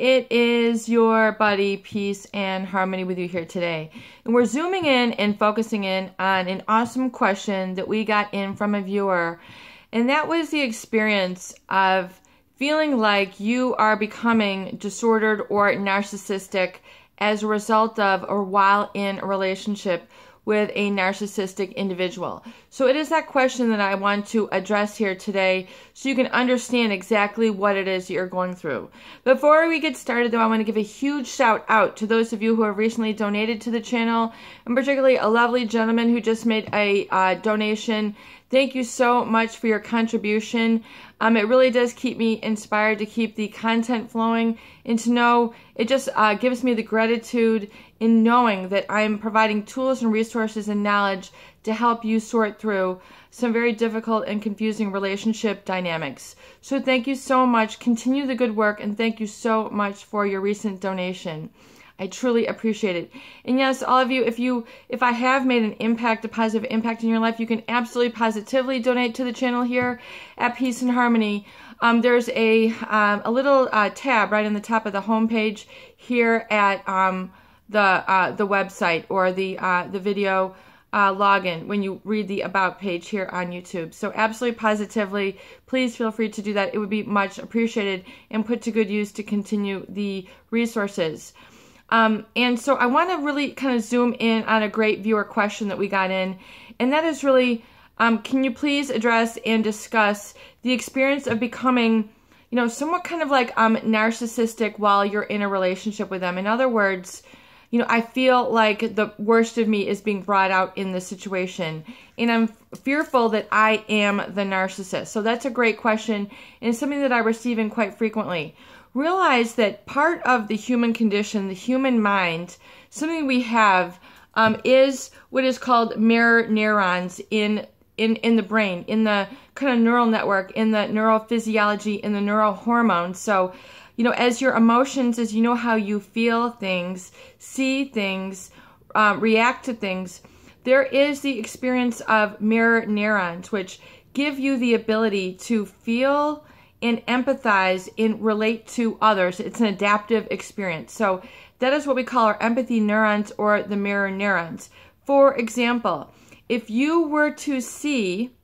it is your buddy, Peace and Harmony, with you here today. And we're zooming in and focusing in on an awesome question that we got in from a viewer. And that was the experience of feeling like you are becoming disordered or narcissistic as a result of or while in a relationship with a narcissistic individual. So it is that question that I want to address here today so you can understand exactly what it is that you're going through. Before we get started though, I want to give a huge shout out to those of you who have recently donated to the channel, and particularly a lovely gentleman who just made a donation. Thank you so much for your contribution. It really does keep me inspired to keep the content flowing, and to know it just gives me the gratitude in knowing that I'm providing tools and resources and knowledge to help you sort through some very difficult and confusing relationship dynamics. So thank you so much. Continue the good work, and thank you so much for your recent donation. I truly appreciate it. And yes, all of you, if I have made an impact, a positive impact in your life, you can absolutely positively donate to the channel here at Peace and Harmony. There's a little tab right on the top of the homepage here at the website, or the video login when you read the About page here on YouTube. So absolutely positively, please feel free to do that. It would be much appreciated and put to good use to continue the resources. And so I want to really kind of zoom in on a great viewer question that we got in, and that is really, can you please address and discuss the experience of becoming, somewhat kind of like narcissistic while you're in a relationship with them? In other words, I feel like the worst of me is being brought out in this situation, and I'm fearful that I am the narcissist. So that's a great question, and something that I receive in quite frequently. Realize that part of the human condition, the human mind, something we have is what is called mirror neurons in the brain, in the kind of neural network, in the neurophysiology, in the neural hormones. So, as your emotions, as how you feel things, see things, react to things, there is the experience of mirror neurons, which give you the ability to feel and empathize and relate to others. It's an adaptive experience. So that is what we call our empathy neurons, or the mirror neurons. For example, if you were to see,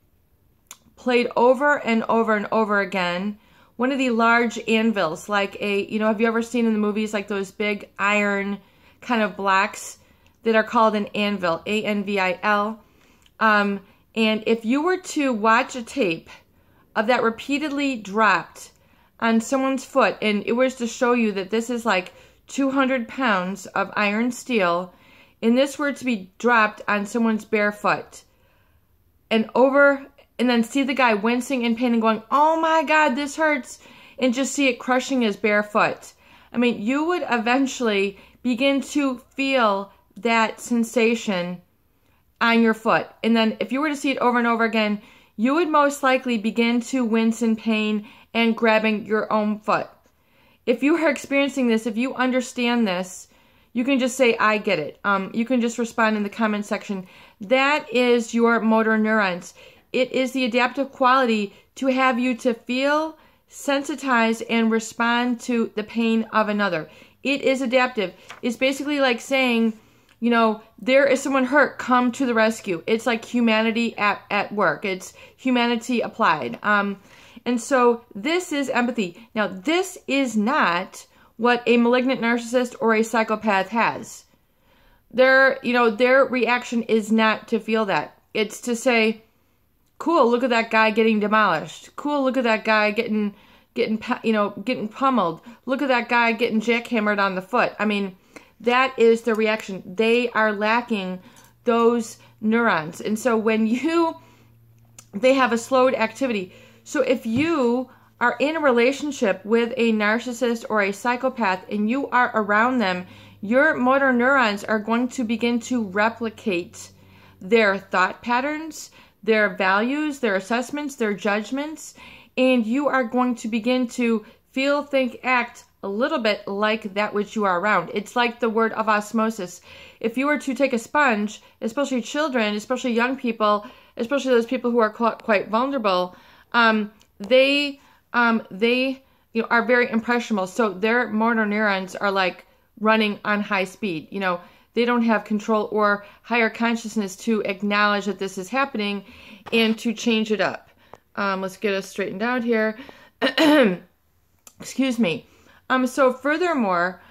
played over and over and over again, one of the large anvils, like have you ever seen in the movies like those big iron kind of blocks that are called an anvil, A-N-V-I-L? And if you were to watch a tape of that repeatedly dropped on someone's foot, and it was to show you that this is like 200 pounds of iron steel, and this were to be dropped on someone's bare foot, and then see the guy wincing in pain and going, oh my God, this hurts, and just see it crushing his bare foot. I mean, you would eventually begin to feel that sensation on your foot. And then if you were to see it over and over again, you would most likely begin to wince in pain and grabbing your own foot. If you are experiencing this, if you understand this, you can just say, I get it. You can just respond in the comment section. That is your motor neurons. It is the adaptive quality to have you to feel, sensitize, and respond to the pain of another. It is adaptive. It's basically like saying, there is someone hurt, come to the rescue. It's like humanity at work. It's humanity applied. And so this is empathy. Now, this is not what a malignant narcissist or a psychopath has. Their reaction is not to feel that. It's to say, cool, look at that guy getting demolished. Cool, look at that guy getting pummeled. Look at that guy getting jackhammered on the foot. I mean, that is the reaction. They are lacking those neurons. And so when they have a slowed activity. So if you are in a relationship with a narcissist or a psychopath and you are around them, your motor neurons are going to begin to replicate their thought patterns, their values, their assessments, their judgments, and you are going to begin to feel, think, act a little bit like that which you are around. It's like the word of osmosis. If you were to take a sponge, especially children, especially young people, especially those people who are quite vulnerable, they are very impressionable. So their motor neurons are like running on high speed. They don't have control or higher consciousness to acknowledge that this is happening and to change it up. Let's get us straightened out here. Excuse me. So furthermore,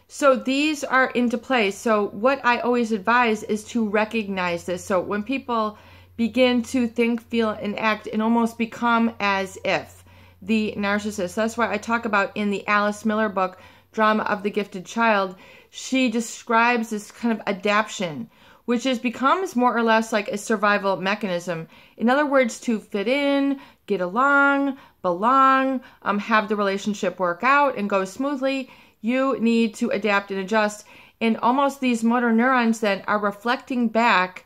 so these are into play. So what I always advise is to recognize this. So when people begin to think, feel, and act and almost become as if the narcissist. That's why I talk about in the Alice Miller book, Drama of the Gifted Child, she describes this kind of adaptation, which becomes more or less like a survival mechanism. In other words, to fit in, get along, belong, have the relationship work out and go smoothly, you need to adapt and adjust. And almost these motor neurons then are reflecting back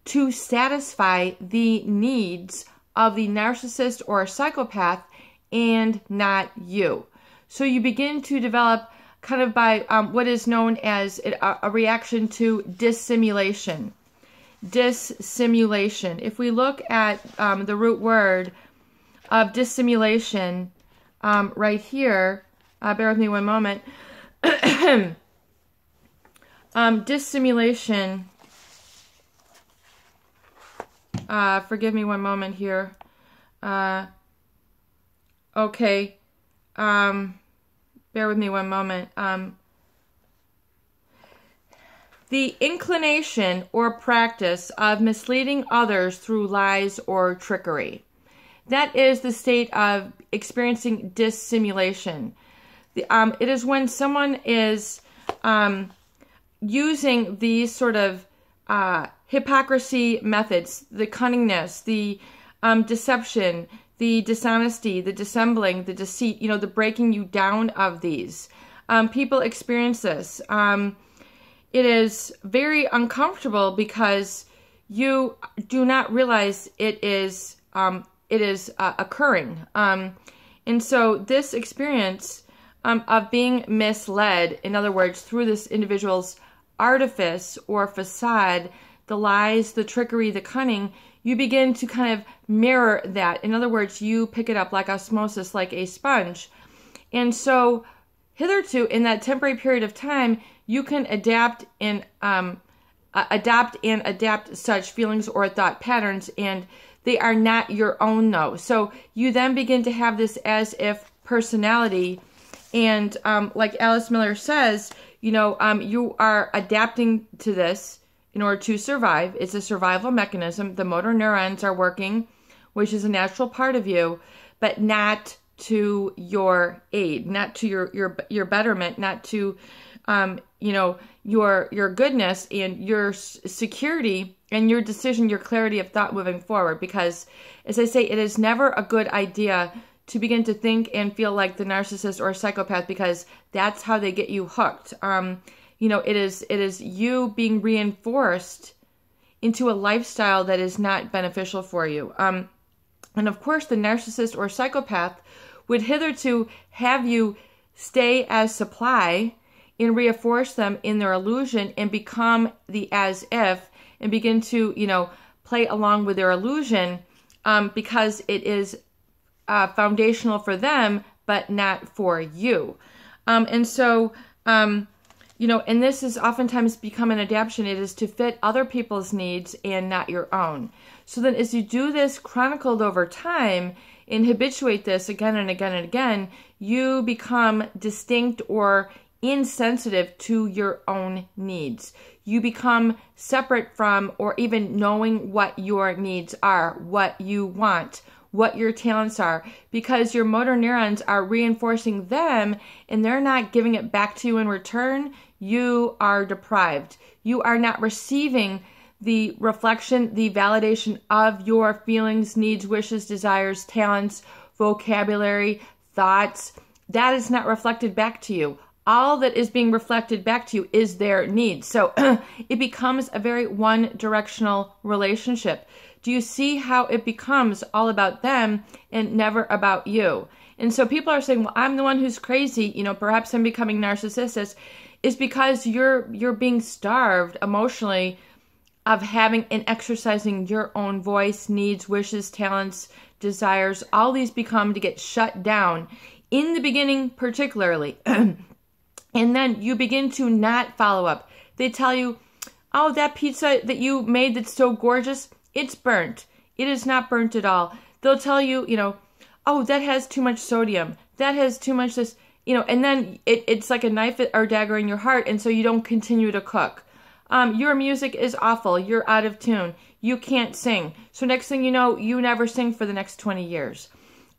to satisfy the needs of the narcissist or psychopath and not you. So you begin to develop kind of by what is known as a reaction to dissimulation. Dissimulation. If we look at the root word of dissimulation right here, bear with me one moment. Dissimulation, forgive me one moment here. Okay. Bear with me one moment. The inclination or practice of misleading others through lies or trickery. That is the state of experiencing dissimulation. It is when someone is using these sort of hypocrisy methods, the cunningness, the deception, the dishonesty, the dissembling, the deceit, the breaking you down of these. People experience this. It is very uncomfortable because you do not realize it is occurring. And so this experience of being misled, in other words, through this individual's artifice or facade, the lies, the trickery, the cunning, you begin to kind of mirror that. In other words, you pick it up like osmosis, like a sponge. And so hitherto, in that temporary period of time, you can adapt and adapt such feelings or thought patterns, and they are not your own, though. So you then begin to have this as if personality, and like Alice Miller says, you are adapting to this in order to survive. It's a survival mechanism. The motor neurons are working, which is a natural part of you, but not to your aid, not to your betterment, not to your goodness and your security and your decision, your clarity of thought moving forward. Because, as I say, it is never a good idea to begin to think and feel like the narcissist or psychopath, because that's how they get you hooked. It is you being reinforced into a lifestyle that is not beneficial for you. And of course, the narcissist or psychopath would hitherto have you stay as supply and reinforce them in their illusion and become the as if and begin to, play along with their illusion because it is foundational for them, but not for you. And so, and this is oftentimes become an adaptation. It is to fit other people's needs and not your own. So then as you do this chronicled over time and habituate this again and again and again, you become distinct or insensitive to your own needs. You become separate from or even knowing what your needs are, what you want, what your talents are, because your motor neurons are reinforcing them and they're not giving it back to you in return. You are deprived. You are not receiving the reflection, the validation of your feelings, needs, wishes, desires, talents, vocabulary, thoughts. That is not reflected back to you. All that is being reflected back to you is their needs. So it becomes a very one-directional relationship. Do you see how it becomes all about them and never about you? And so people are saying, well, I'm the one who's crazy, perhaps I'm becoming narcissistic. Is because you're being starved emotionally of having and exercising your own voice, needs, wishes, talents, desires. All these become to get shut down in the beginning particularly. And then you begin to not follow up. They tell you, oh, that pizza that you made that's so gorgeous, it's burnt. It is not burnt at all. They'll tell you, oh, that has too much sodium. That has too much this, and then it's like a knife or dagger in your heart, and so you don't continue to cook. Your music is awful. You're out of tune. You can't sing. So next thing you know, you never sing for the next 20 years.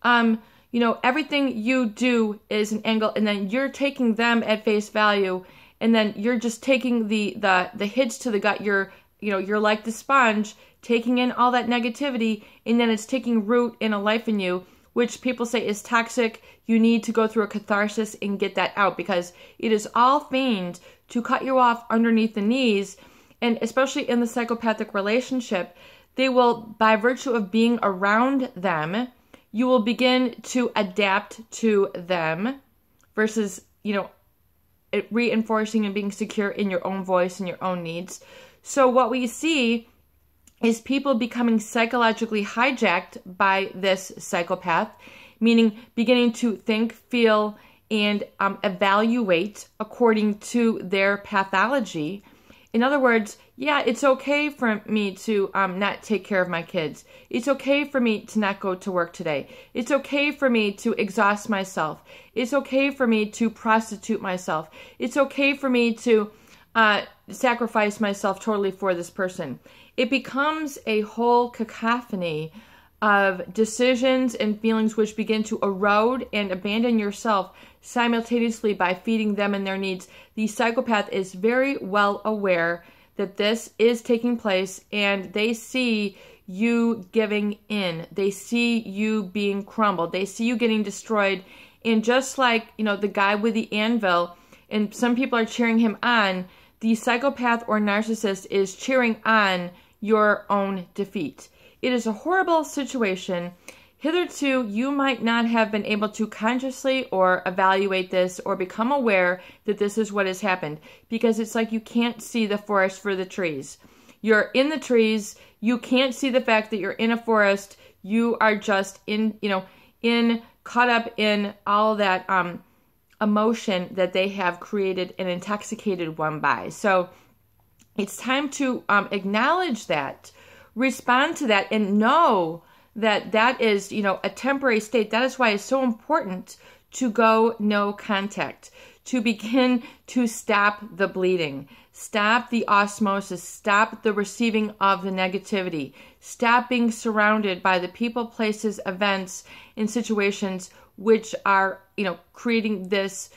Everything you do is an angle, and then you're taking them at face value, and then you're just taking the hits to the gut. You're like the sponge, taking in all that negativity, and then it's taking root in a life in you, which people say is toxic. You need to go through a catharsis and get that out, because it is all feigned to cut you off underneath the knees. And especially in the psychopathic relationship, they will, by virtue of being around them, you will begin to adapt to them versus, reinforcing and being secure in your own voice and your own needs. So what we see is people becoming psychologically hijacked by this psychopath, meaning beginning to think, feel, and evaluate according to their pathology. In other words, yeah, it's okay for me to not take care of my kids. It's okay for me to not go to work today. It's okay for me to exhaust myself. It's okay for me to prostitute myself. It's okay for me to sacrifice myself totally for this person. It becomes a whole cacophony of decisions and feelings which begin to erode and abandon yourself simultaneously by feeding them and their needs. The psychopath is very well aware that this is taking place, and they see you giving in. They see you being crumbled. They see you getting destroyed. And just like, the guy with the anvil, and some people are cheering him on, the psychopath or narcissist is cheering on your own defeat. It is a horrible situation. Hitherto, you might not have been able to consciously or evaluate this or become aware that this is what has happened, because it's like you can't see the forest for the trees. You're in the trees. You can't see the fact that you're in a forest. You are just caught up in all that emotion that they have created and intoxicated one by. So it's time to acknowledge that, respond to that, and know that is, a temporary state. That is why it's so important to go no contact, to begin to stop the bleeding, stop the osmosis, stop the receiving of the negativity, stop being surrounded by the people, places, events, and situations which are, creating this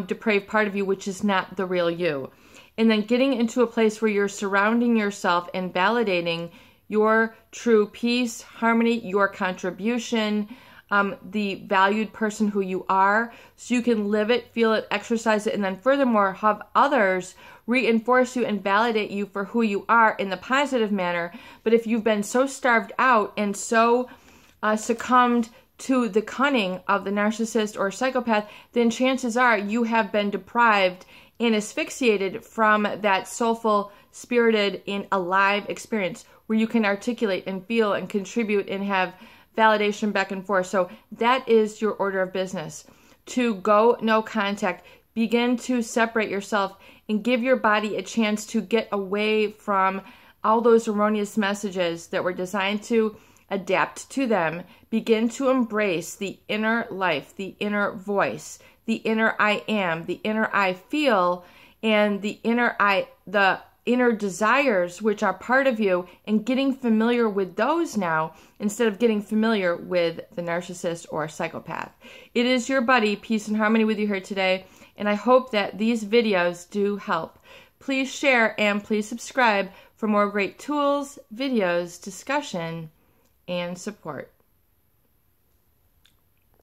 depraved part of you, which is not the real you. And then getting into a place where you're surrounding yourself and validating your true peace, harmony, your contribution, the valued person who you are, so you can live it, feel it, exercise it, and then furthermore have others reinforce you and validate you for who you are in the positive manner. But if you've been so starved out and so succumbed to the cunning of the narcissist or psychopath, then chances are you have been deprived and asphyxiated from that soulful, spirited, and alive experience where you can articulate and feel and contribute and have validation back and forth. So that is your order of business. To go no contact, begin to separate yourself and give your body a chance to get away from all those erroneous messages that were designed to adapt to them. Begin to embrace the inner life, the inner voice, the inner I am, the inner I feel, and the inner desires which are part of you, and getting familiar with those now instead of getting familiar with the narcissist or psychopath. It is your buddy, Peace and Harmony, with you here today, and I hope that these videos do help. Please share and please subscribe for more great tools, videos, discussion, and support.